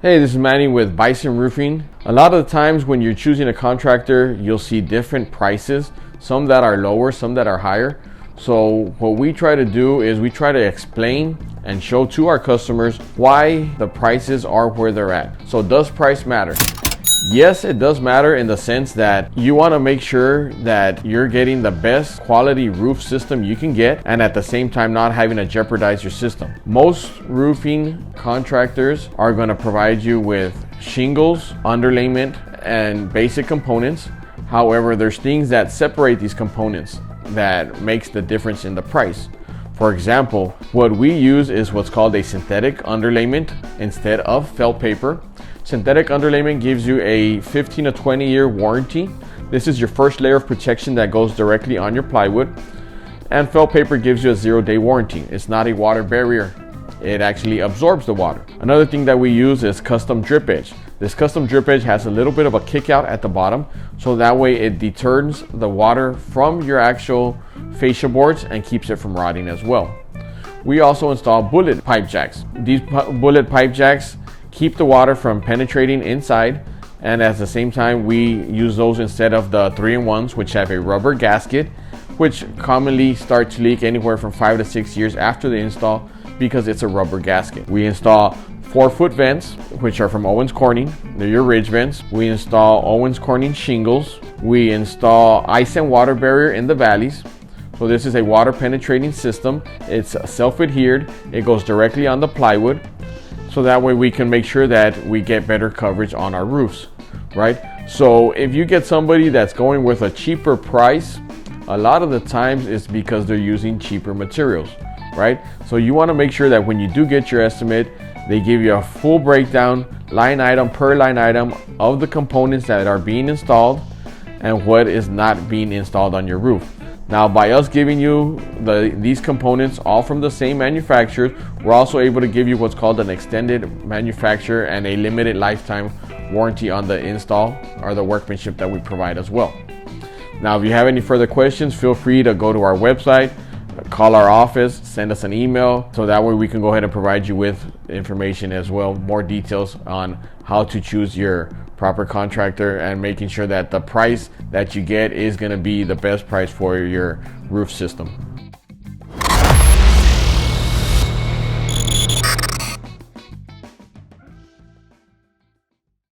Hey, this is Manny with Bison Roofing. A lot of the times when you're choosing a contractor, you'll see different prices, some that are lower, some that are higher. So what we try to do is we try to explain and show to our customers why the prices are where they're at. So does price matter? Yes, it does matter in the sense that you want to make sure that you're getting the best quality roof system you can get, and at the same time not having to jeopardize your system. Most roofing contractors are going to provide you with shingles, underlayment, and basic components. However, there's things that separate these components that makes the difference in the price. For example, what we use is what's called a synthetic underlayment instead of felt paper. Synthetic underlayment gives you a 15 to 20 year warranty. This is your first layer of protection that goes directly on your plywood. And felt paper gives you a 0-day warranty. It's not a water barrier. It actually absorbs the water. Another thing that we use is custom drip edge. This custom drip edge has a little bit of a kick out at the bottom, so that way it deters the water from your actual fascia boards and keeps it from rotting as well. We also install bullet pipe jacks. These bullet pipe jacks keep the water from penetrating inside, and at the same time we use those instead of the 3-in-1s, which have a rubber gasket, which commonly start to leak anywhere from 5 to 6 years after the install because it's a rubber gasket. We install 4-foot vents, which are from Owens Corning. They're your ridge vents. We install Owens Corning shingles. We install ice and water barrier in the valleys. So this is a water penetrating system. It's self-adhered. It goes directly on the plywood. So that way we can make sure that we get better coverage on our roofs, right? So if you get somebody that's going with a cheaper price, a lot of the times it's because they're using cheaper materials, right? So you want to make sure that when you do get your estimate, they give you a full breakdown, line item per line item, of the components that are being installed and what is not being installed on your roof. Now, by us giving you these components all from the same manufacturer, we're also able to give you what's called an extended manufacturer and a limited lifetime warranty on the install or the workmanship that we provide as well. Now, if you have any further questions, feel free to go to our website, call our office, send us an email, so that way we can go ahead and provide you with information as well, more details on how to choose your proper contractor and making sure that the price that you get is going to be the best price for your roof system.